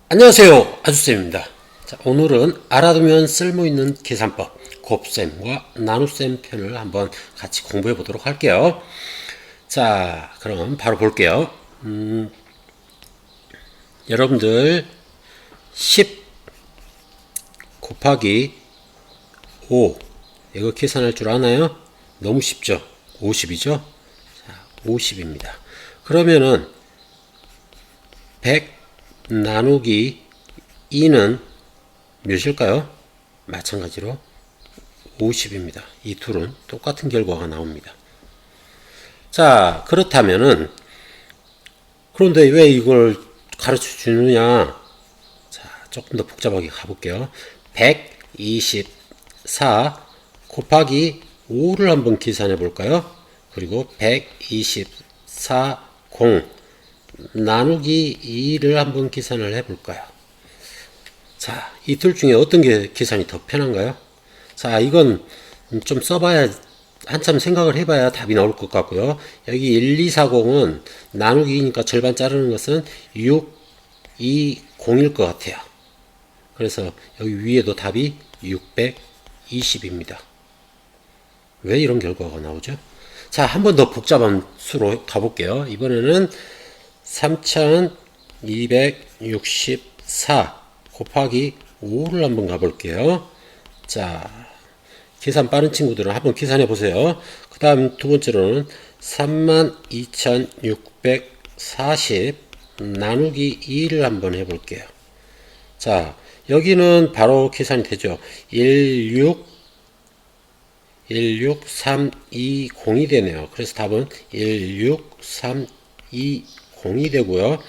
안녕하세요, 아주쌤입니다. 자, 오늘은 알아두면 쓸모있는 계산법 곱셈과 나눗셈 편을 한번 같이 공부해 보도록 할게요. 자, 그럼 바로 볼게요. 여러분들 10 곱하기 5 이거 계산할 줄 아나요? 너무 쉽죠? 50이죠? 자, 50입니다. 그러면은 100 나누기 2는 몇일까요? 마찬가지로 50입니다. 이 둘은 똑같은 결과가 나옵니다. 자, 그렇다면은 그런데 왜 이걸 가르쳐 주느냐? 자, 조금 더 복잡하게 가볼게요. 124 곱하기 5를 한번 계산해 볼까요? 그리고 124 0 나누기 2를 한번 계산을 해 볼까요? 자, 이 둘 중에 어떤 게 계산이 더 편한가요? 자, 이건 좀 써봐야, 한참 생각을 해봐야 답이 나올 것 같고요. 여기 1240은 나누기니까 절반 자르는 것은 6, 2, 0일 것 같아요. 그래서 여기 위에도 답이 620입니다. 왜 이런 결과가 나오죠? 자, 한 번 더 복잡한 수로 가볼게요. 이번에는 3264 곱하기 5를 한번 가볼게요. 자, 계산 빠른 친구들은 한번 계산해 보세요. 그 다음 두 번째로는 32,640 나누기 2를 한번 해볼게요. 자, 여기는 바로 계산이 되죠. 16320이 되네요. 그래서 답은 16320이 되고요.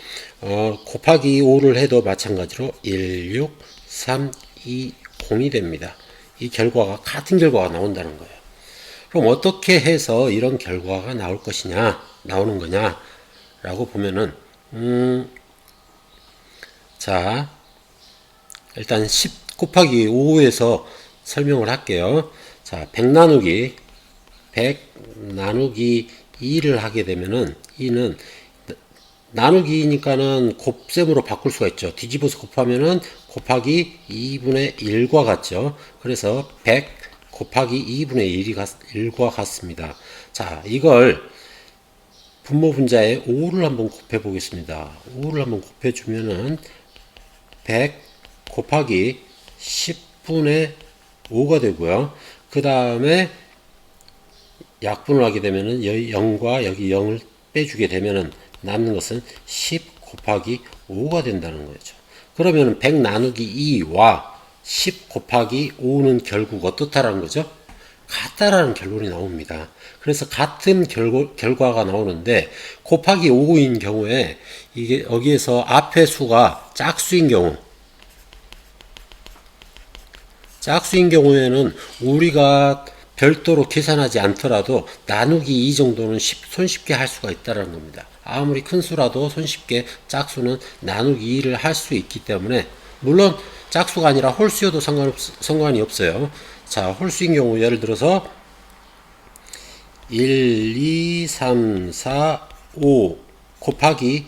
곱하기 5를 해도 마찬가지로 16320이 됩니다. 이 결과가 같은 결과가 나온다는 거예요. 그럼 어떻게 해서 이런 결과가 나올 것이냐, 나오는 거냐 라고 보면은 자, 일단 10 곱하기 5에서 설명을 할게요. 자, 100 나누기 2를 하게 되면은 2는 나누기니까는 곱셈으로 바꿀 수가 있죠. 뒤집어서 곱하면은 곱하기 2분의 1과 같죠. 그래서 100 곱하기 2분의 1과 같습니다. 자, 이걸 분모 분자에 5를 한번 곱해 보겠습니다. 5를 한번 곱해 주면은 100 곱하기 10분의 5가 되고요. 그 다음에 약분을 하게 되면은 여기 0과 여기 0을 빼주게 되면은 남는 것은 10 곱하기 5가 된다는 거죠. 그러면 100 나누기 2와 10 곱하기 5는 결국 어떻다라는 거죠? 같다라는 결론이 나옵니다. 그래서 같은 결과가 나오는데 곱하기 5인 경우에 이게 여기에서 앞에 수가 짝수인 경우에는 우리가 별도로 계산하지 않더라도 나누기 2 정도는 손쉽게 할 수가 있다는 겁니다. 아무리 큰 수라도 손쉽게 짝수는 나누기 2를 할 수 있기 때문에, 물론 짝수가 아니라 홀수여도 상관이 없어요. 자, 홀수인 경우 예를 들어서 1, 2, 3, 4, 5 곱하기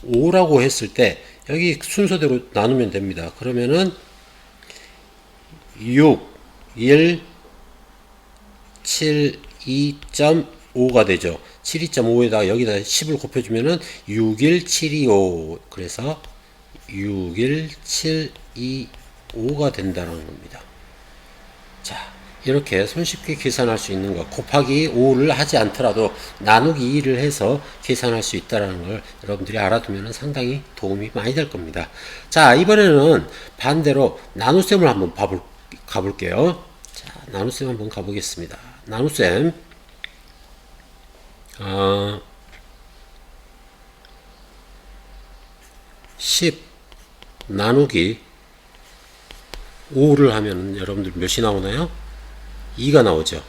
5라고 했을 때 여기 순서대로 나누면 됩니다. 그러면은 6, 1, 7, 2.5가 되죠. 72.5에다가 여기다 10을 곱해주면은 61725. 그래서 61725가 된다는 겁니다. 자, 이렇게 손쉽게 계산할 수 있는 것, 곱하기 5를 하지 않더라도 나누기 2를 해서 계산할 수 있다는 걸 여러분들이 알아두면 상당히 도움이 많이 될 겁니다. 자, 이번에는 반대로 나눗셈을 한번 가볼게요. 자, 나눗셈 한번 가보겠습니다. 나눗셈 10 나누기 5를 하면 여러분들 몇이 나오나요? 2가 나오죠.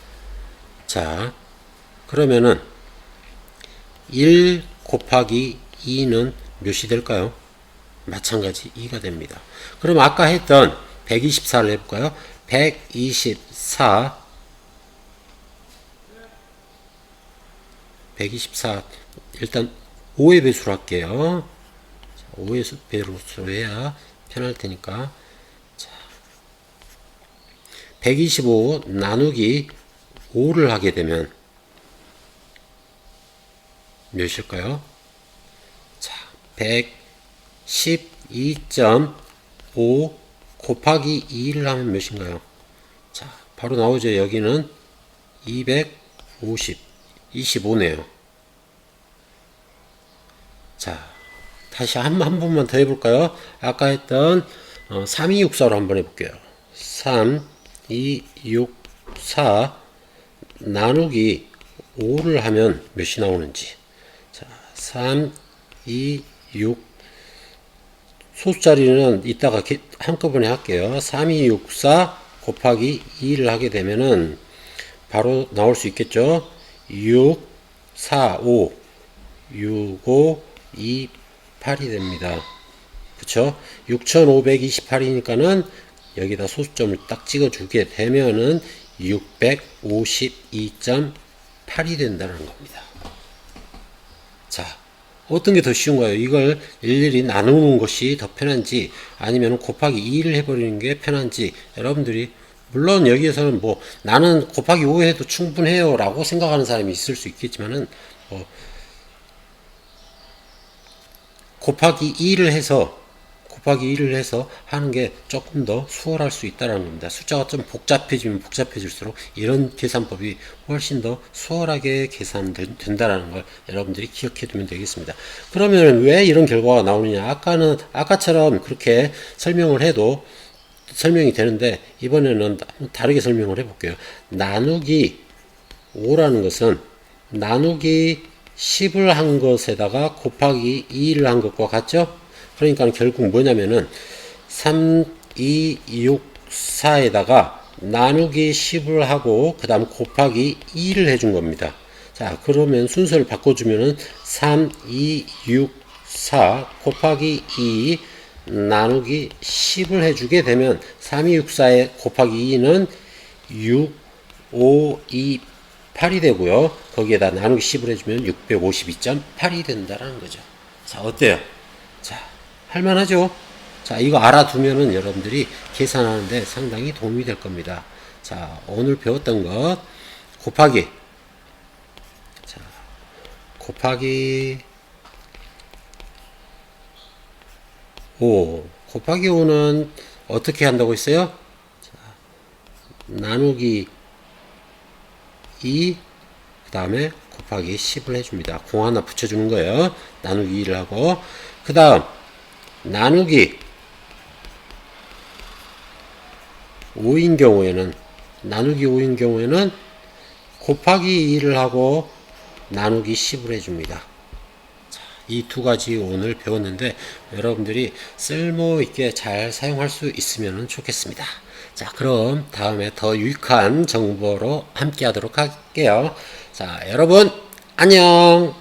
자, 그러면은 1 곱하기 2는 몇이 될까요? 마찬가지 2가 됩니다. 그럼 아까 했던 124를 해볼까요? 124 일단 5의 배수로 할게요. 5의 배로 해야 편할 테니까. 자, 125 나누기 5를 하게 되면 몇일까요? 자, 112.5 곱하기 2를 하면 몇인가요? 자, 바로 나오죠. 여기는 250, 25네요. 자, 다시 한 번만 더 해볼까요? 아까 했던 3264로 한번 해볼게요. 3, 2, 6, 4 나누기 5를 하면 몇이 나오는지. 자, 3, 2, 6 소수자리는 이따가 한꺼번에 할게요. 3, 2, 6, 4 곱하기 2를 하게 되면은 바로 나올 수 있겠죠. 6, 4, 5 6, 5, 2, 8이 됩니다. 그쵸? 6528이니까는 여기다 소수점을 딱 찍어주게 되면은 652.8이 된다는 겁니다. 자, 어떤 게 더 쉬운가요? 이걸 일일이 나누는 것이 더 편한지 아니면 곱하기 2를 해버리는 게 편한지 여러분들이 물론 여기에서는 뭐 나는 곱하기 5 해도 충분해요 라고 생각하는 사람이 있을 수 있겠지만은 뭐 곱하기 2를 해서 하는 게 조금 더 수월할 수 있다는 겁니다. 숫자가 좀 복잡해지면 복잡해질수록 이런 계산법이 훨씬 더 수월하게 계산된다는 걸 여러분들이 기억해 두면 되겠습니다. 그러면 왜 이런 결과가 나오느냐? 아까처럼 그렇게 설명을 해도 설명이 되는데 이번에는 다르게 설명을 해 볼게요. 나누기 5라는 것은 나누기 10을 한 것에다가 곱하기 2를 한 것과 같죠? 그러니까 결국 뭐냐면은 3, 2, 6, 4에다가 나누기 10을 하고 그 다음 곱하기 2를 해준 겁니다. 자, 그러면 순서를 바꿔주면은 3, 2, 6, 4 곱하기 2 나누기 10을 해주게 되면 3, 2, 6, 4에 곱하기 2는 6, 5, 2, 8이 되고요. 거기에다 나누기 10을 해주면 652.8이 된다는 거죠. 자, 어때요? 자, 할만하죠? 자, 이거 알아두면은 여러분들이 계산하는데 상당히 도움이 될 겁니다. 자, 오늘 배웠던 것 곱하기. 자, 곱하기 5. 곱하기 5는 어떻게 한다고 했어요? 자, 나누기 2, 그 다음에 곱하기 10을 해줍니다. 공 하나 붙여주는 거예요. 나누기 2를 하고. 그 다음, 나누기 5인 경우에는 곱하기 2를 하고 나누기 10을 해줍니다. 이 두 가지 오늘 배웠는데 여러분들이 쓸모 있게 잘 사용할 수 있으면 좋겠습니다. 자, 그럼 다음에 더 유익한 정보로 함께 하도록 할게요. 자, 여러분 안녕.